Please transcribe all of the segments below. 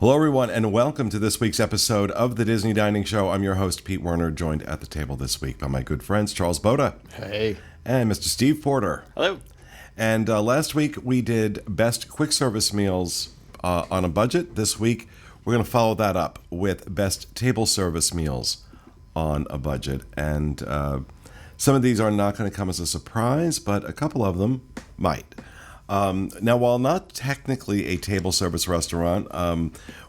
Hello, everyone, and welcome to this week's episode of the Disney Dining Show. I'm your host, Pete Werner, joined at the table this week by my good friends, Charles Boda. Hey. And Mr. Steve Porter. Hello. And last week we did best quick service meals on a budget. This week we're going to follow that up with best table service meals on a budget. And some of these are not going to come as a surprise, but a couple of them might. Now, while not technically a table service restaurant,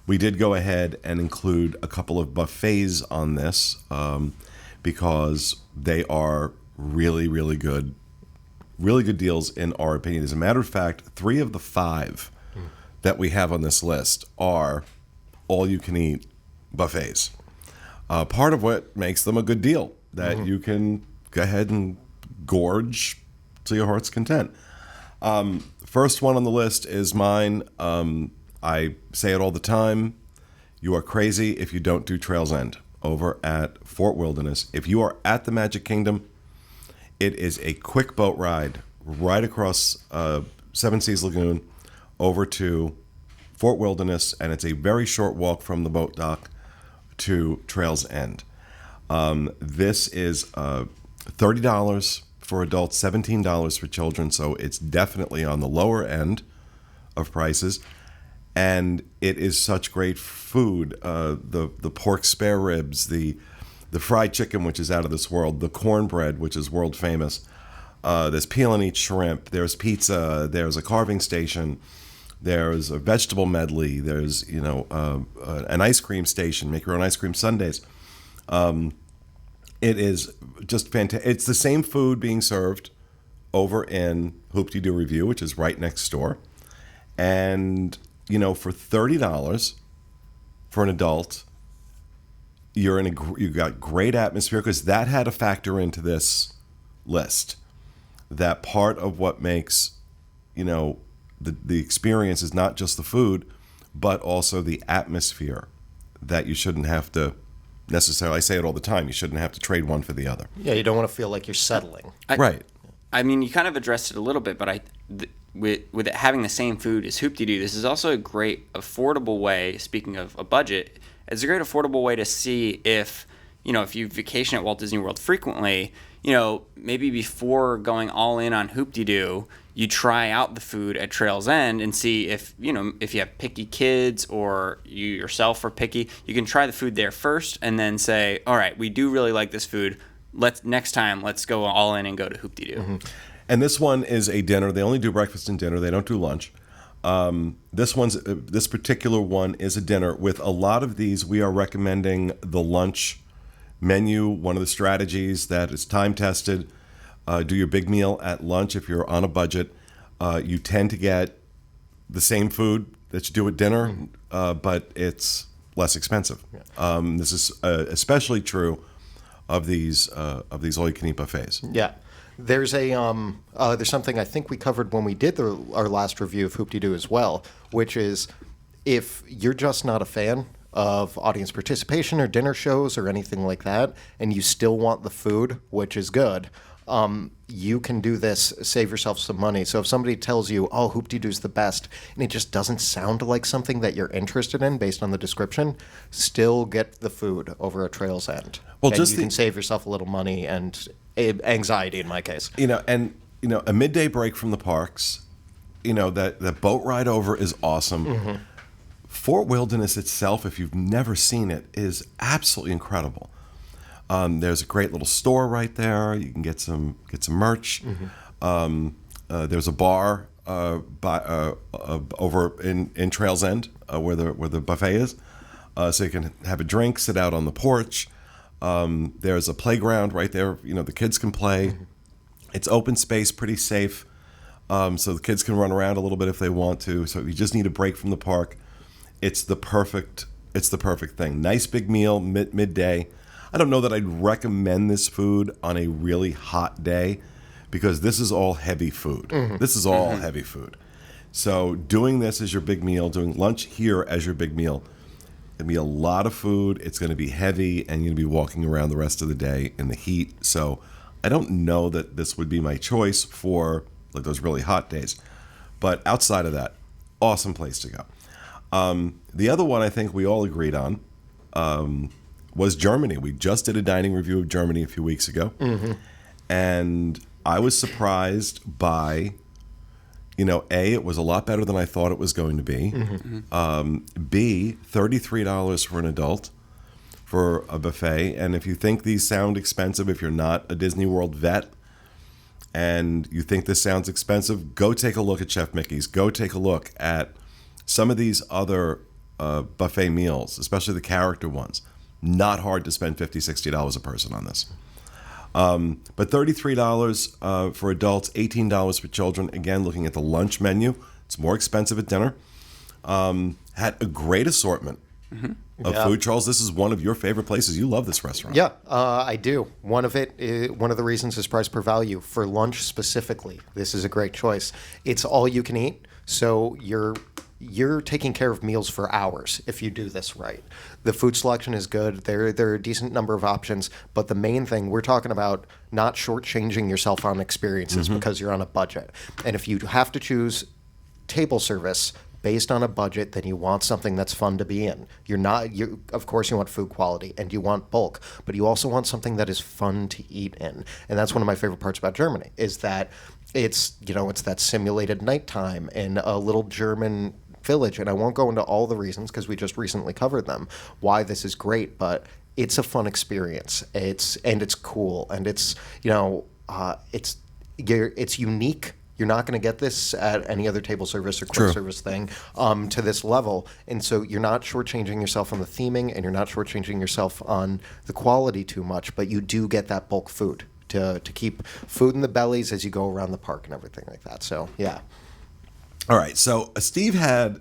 we did go ahead and include a couple of buffets on this because they are really good deals in our opinion. As a matter of fact, 3 of the 5 that we have on this list are all-you-can-eat buffets. Part of what makes them a good deal, that you can go ahead and gorge to your heart's content. First one on the list is mine. I say it all the time. You are crazy if you don't do Trails End over at Fort Wilderness. If you are at the Magic Kingdom, it is a quick boat ride right across Seven Seas Lagoon over to Fort Wilderness, and it's a very short walk from the boat dock to Trails End. This is $30 for adults, $17 for children, so it's definitely on the lower end of prices. And it is such great food. The pork spare ribs, the fried chicken, which is out of this world, the cornbread, which is world famous. There's peel and eat shrimp. There's pizza. There's a carving station. There's a vegetable medley. There's an ice cream station. Make your own ice cream sundaes. It is just fantastic. It's the same food being served over in Hoop-Dee-Doo Review, which is right next door. And, for $30 for an adult, you got great atmosphere, because that had to factor into this list. That part of what makes, the experience is not just the food, but also the atmosphere that you shouldn't have to necessarily, I say it all the time, you shouldn't have to trade one for the other. Yeah, you don't want to feel like you're settling. Right. I mean, you kind of addressed it a little bit, but with it having the same food as Hoop-Dee-Doo, this is also a great affordable way, speaking of a budget, it's a great affordable way to see if you vacation at Walt Disney World frequently, maybe before going all in on Hoop-Dee-Doo, you try out the food at Trails End and see if you have picky kids or you yourself are picky. You can try the food there first and then say, all right, we do really like this food. Next time, let's go all in and go to Hoop-Dee-Doo. Mm-hmm. And this one is a dinner. They only do breakfast and dinner. They don't do lunch. This particular one is a dinner. With a lot of these, we are recommending the lunch menu. One of the strategies that is time tested. Do your big meal at lunch if you're on a budget. You tend to get the same food that you do at dinner, but it's less expensive. Yeah. This is especially true of these all-you-can-eat buffets. Yeah. There's there's something I think we covered when we did our last review of Hoop-Dee-Doo as well, which is if you're just not a fan of audience participation or dinner shows or anything like that, and you still want the food, which is good, you can do this, save yourself some money. So if somebody tells you, oh, Hoop-Dee-Doo's the best, and it just doesn't sound like something that you're interested in based on the description, still get the food over at Trails End. Well, and you can save yourself a little money and anxiety in my case. A midday break from the parks, that boat ride over is awesome. Mm-hmm. Fort Wilderness itself, if you've never seen it, is absolutely incredible. There's a great little store right there. You can get some merch. Mm-hmm. There's a bar over in Trails End where the buffet is, so you can have a drink, sit out on the porch. There's a playground right there. The kids can play. Mm-hmm. It's open space, pretty safe, so the kids can run around a little bit if they want to. So if you just need a break from the park, it's the perfect thing. Nice big meal midday. I don't know that I'd recommend this food on a really hot day, because this is all heavy food. Mm-hmm. This is all heavy food. So doing this as your big meal, doing lunch here as your big meal, going to be a lot of food. It's going to be heavy, and you're going to be walking around the rest of the day in the heat. So I don't know that this would be my choice for like those really hot days. But outside of that, awesome place to go. The other one I think we all agreed on was Germany. We just did a dining review of Germany a few weeks ago. And I was surprised by, A, it was a lot better than I thought it was going to be. B, $33 for an adult for a buffet. And if you think these sound expensive, if you're not a Disney World vet and you think this sounds expensive, go take a look at Chef Mickey's. Go take a look at some of these other buffet meals, especially the character ones. Not hard to spend $50, $60 a person on this. But $33 for adults, $18 for children. Again, looking at the lunch menu, it's more expensive at dinner. Had a great assortment of food. Charles, this is one of your favorite places. You love this restaurant. Yeah, I do. One of the reasons is price per value. For lunch specifically, this is a great choice. It's all you can eat, so you're taking care of meals for hours if you do this right. The food selection is good. There are a decent number of options, but the main thing, we're talking about not shortchanging yourself on experiences because you're on a budget. And if you have to choose table service based on a budget, then you want something that's fun to be in. Of course you want food quality and you want bulk, but you also want something that is fun to eat in. And that's one of my favorite parts about Germany, is that it's that simulated nighttime in a little German village. And I won't go into all the reasons because we just recently covered them, why this is great, but it's a fun experience. It's cool, and it's unique. You're not going to get this at any other table service or quick service thing to this level. And so you're not shortchanging yourself on the theming, and you're not shortchanging yourself on the quality too much, but you do get that bulk food to keep food in the bellies as you go around the park and everything like that. So, yeah. All right. So Steve had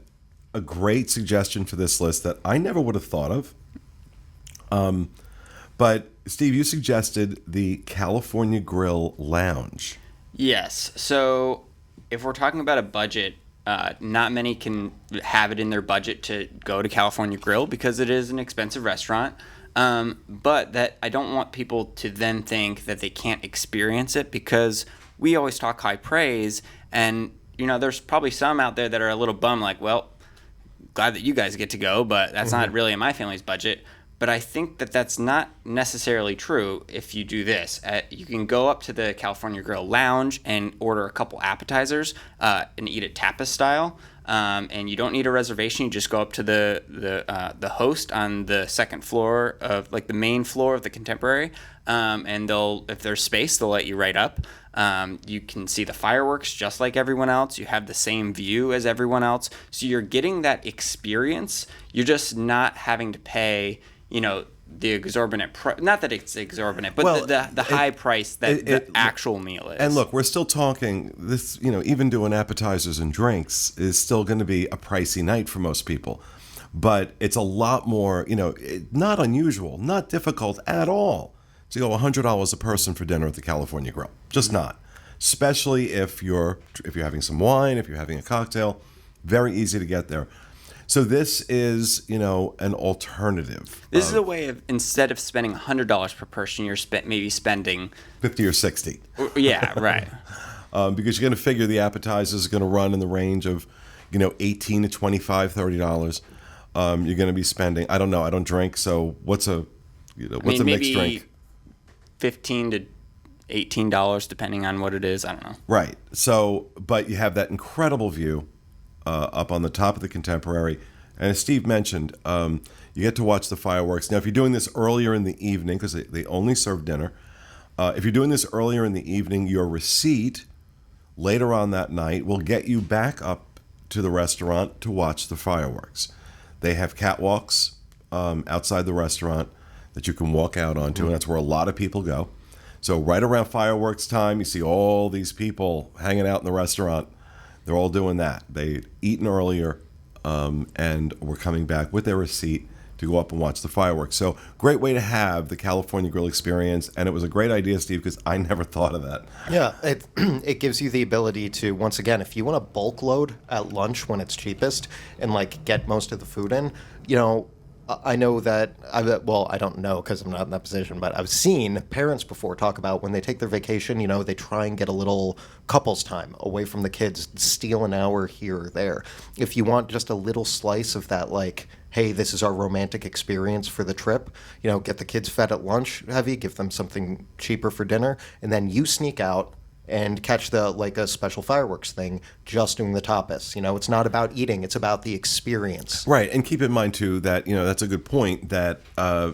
a great suggestion for this list that I never would have thought of. But, Steve, you suggested the California Grill Lounge. Yes. So if we're talking about a budget, not many can have it in their budget to go to California Grill because it is an expensive restaurant. But that I don't want people to then think that they can't experience it, because we always talk high praise, and there's probably some out there that are a little bummed, like, well, glad that you guys get to go, but that's not really in my family's budget. But I think that that's not necessarily true if you do this. You can go up to the California Grill Lounge and order a couple appetizers and eat it tapas style. And you don't need a reservation. You just go up to the host on the second floor of, like, the main floor of the Contemporary, and if there's space, they'll let you right up. You can see the fireworks just like everyone else. You have the same view as everyone else, so you're getting that experience. You're just not having to pay, the exorbitant not that it's exorbitant, but the high price that the actual meal is. And look, we're still talking this, even doing appetizers and drinks is still going to be a pricey night for most people. But it's a lot more, not unusual, not difficult at all to go $100 a person for dinner at the California Grill. Just not. Especially if you're having some wine, if you're having a cocktail, very easy to get there. So this is, an alternative. This is a way of, instead of spending $100 per person, you're maybe spending 50 or 60. Yeah, right. Because you're going to figure the appetizers are going to run in the range of, $18 to $25, $30. You're going to be spending, I don't know, I don't drink, so what's a mixed drink? $15 to $18, depending on what it is. I don't know. Right. So, but you have that incredible view up on the top of the Contemporary. And as Steve mentioned, you get to watch the fireworks. Now, if you're doing this earlier in the evening, because they only serve dinner, if you're doing this earlier in the evening, your receipt later on that night will get you back up to the restaurant to watch the fireworks. They have catwalks outside the restaurant that you can walk out onto, and that's where a lot of people go. So right around fireworks time, you see all these people hanging out in the restaurant. They're all doing that. They'd eaten earlier and were coming back with their receipt to go up and watch the fireworks. So great way to have the California Grill experience, and it was a great idea, Steve, because I never thought of that. Yeah, it gives you the ability to, once again, if you want to bulk load at lunch when it's cheapest and, like, get most of the food in, I know that, I don't know because I'm not in that position, but I've seen parents before talk about when they take their vacation, they try and get a little couples time away from the kids, steal an hour here or there. If you want just a little slice of that, like, hey, this is our romantic experience for the trip, get the kids fed at lunch heavy, give them something cheaper for dinner, and then you sneak out and catch a special fireworks thing just doing the tapas. It's not about eating, it's about the experience. Right, and keep in mind too that that's a good point that a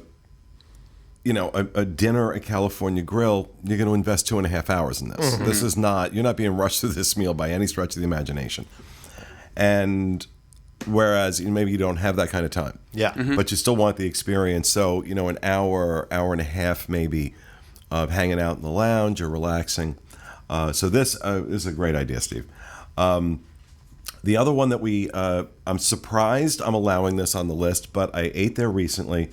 dinner at California Grill, you're going to invest 2.5 hours in this. Mm-hmm. This is not, you're not being rushed through this meal by any stretch of the imagination. And whereas maybe you don't have that kind of time, but you still want the experience. So an hour and a half maybe of hanging out in the lounge or relaxing. So this is a great idea, Steve. The other one that I'm surprised I'm allowing this on the list, but I ate there recently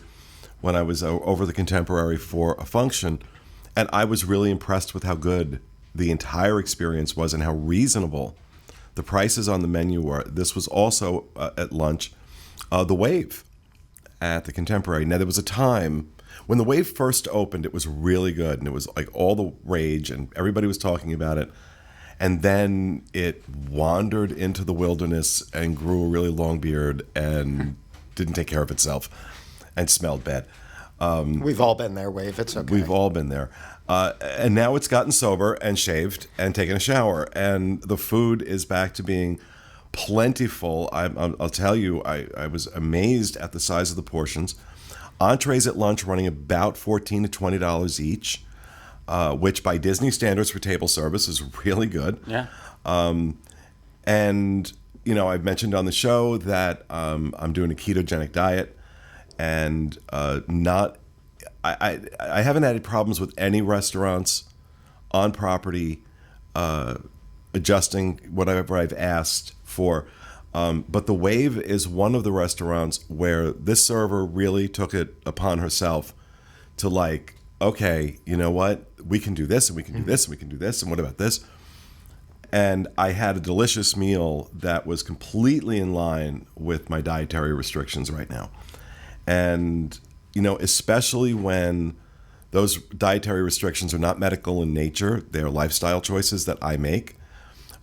when I was over the Contemporary for a function, and I was really impressed with how good the entire experience was and how reasonable the prices on the menu were. This was also at lunch, the Wave at the Contemporary. Now, there was a time when the Wave first opened, it was really good, and it was like all the rage, and everybody was talking about it. And then it wandered into the wilderness and grew a really long beard and didn't take care of itself and smelled bad. We've all been there, Wave. It's okay. We've all been there. And now it's gotten sober and shaved and taken a shower, and the food is back to being plentiful. I'll tell you, I was amazed at the size of the portions. Entrees at lunch running about $14 to $20 each, which by Disney standards for table service is really good. Yeah. And I've mentioned on the show that I'm doing a ketogenic diet, and I haven't had problems with any restaurants on property adjusting whatever I've asked for. But the Wave is one of the restaurants where this server really took it upon herself to okay, you know what? We can do this, and we can do this, and we can do this, and what about this? And I had a delicious meal that was completely in line with my dietary restrictions right now. And, especially when those dietary restrictions are not medical in nature, they're lifestyle choices that I make.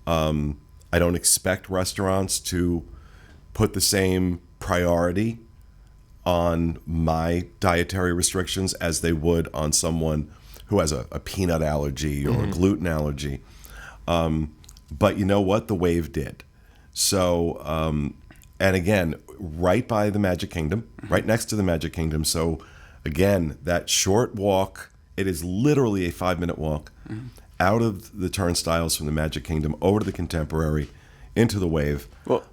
I don't expect restaurants to put the same priority on my dietary restrictions as they would on someone who has a peanut allergy or a gluten allergy. But you know what? The Wave did. So, and again, right by the Magic Kingdom, right next to the Magic Kingdom. So, again, that short walk, it is literally a 5-minute walk out of the turnstiles from the Magic Kingdom over to the Contemporary into the Wave. Well,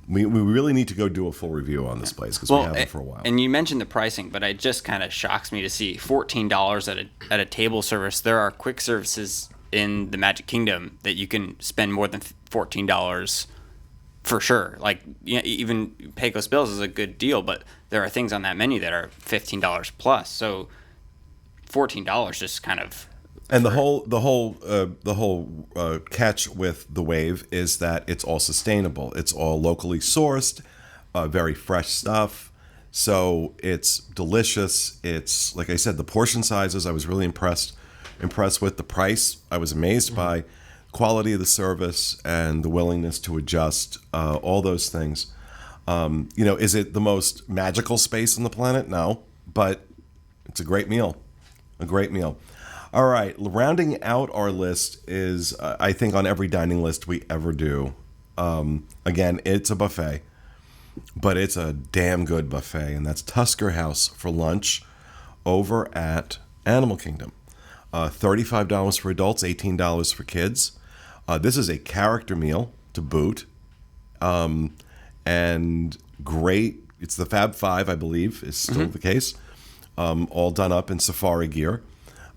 we really need to go do a full review on this place because we haven't for a while. And you mentioned the pricing, but it just kind of shocks me to see $14 at a table service. There are quick services in the Magic Kingdom that you can spend more than $14 for sure. Even Pecos Bills is a good deal, but there are things on that menu that are $15 plus. So $14 just kind of. And the whole catch with the Wave is that it's all sustainable. It's all locally sourced, very fresh stuff. So it's delicious. It's, like I said, the portion sizes, I was really impressed with. The price, I was amazed by. Quality of the service and the willingness to adjust, all those things. Is it the most magical space on the planet? No, but it's a great meal. All right, rounding out our list is, I think, on every dining list we ever do. Again, it's a buffet, but it's a damn good buffet, and that's Tusker House for lunch over at Animal Kingdom. $35 for adults, $18 for kids. This is a character meal to boot, and great. It's the Fab Five, I believe, is still the case. All done up in safari gear.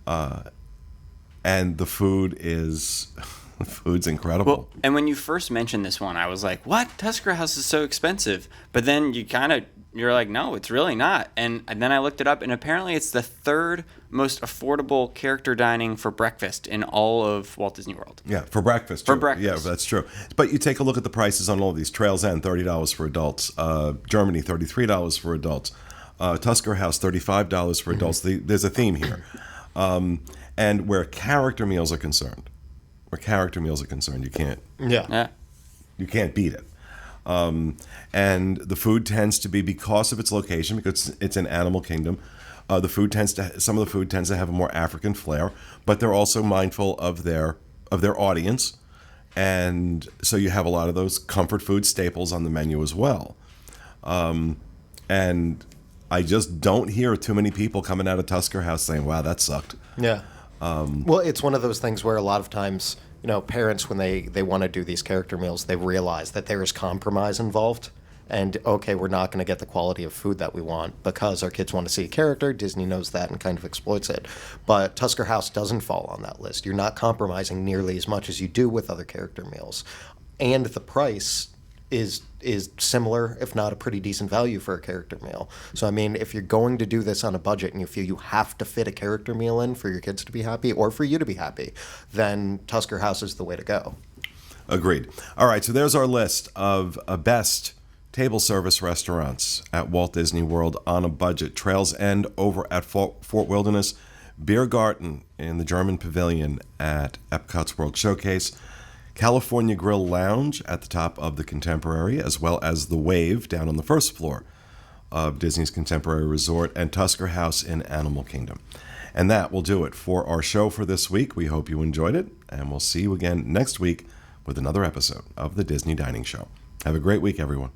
And the food's incredible. Well, and when you first mentioned this one, I was like, what? Tusker House is so expensive. But then you kind of you're like, no, it's really not. And then I looked it up, and apparently it's the third most affordable character dining for breakfast in all of Walt Disney World. Yeah, for breakfast. For too. breakfast. Yeah, that's true. But you take a look at the prices on all of these. Trails End, $30 for adults. Germany, $33 for adults. Tusker House, $35 for adults. There's a theme here. And where character meals are concerned, you can't Yeah. you can't beat it. And the food tends to be, because of its location, because it's an animal kingdom, some of the food tends to have a more African flair, but they're also mindful of their audience, and so you have a lot of those comfort food staples on the menu as well. And I just don't hear too many people coming out of Tusker House saying, "Wow, that sucked." Yeah. Well, it's one of those things where a lot of times, parents, when they want to do these character meals, they realize that there is compromise involved. And, okay, we're not going to get the quality of food that we want because our kids want to see a character. Disney knows that and kind of exploits it. But Tusker House doesn't fall on that list. You're not compromising nearly as much as you do with other character meals. And the price is similar, if not a pretty decent value for a character meal. So, I mean, if you're going to do this on a budget and you feel you have to fit a character meal in for your kids to be happy or for you to be happy, then Tusker House is the way to go. Agreed. All right, so there's our list of best table service restaurants at Walt Disney World on a budget. Trails End over at Fort Wilderness, Biergarten in the German Pavilion at Epcot's World Showcase, California Grill Lounge at the top of the Contemporary, as well as The Wave down on the first floor of Disney's Contemporary Resort, and Tusker House in Animal Kingdom. And that will do it for our show for this week. We hope you enjoyed it, and we'll see you again next week with another episode of the Disney Dining Show. Have a great week, everyone.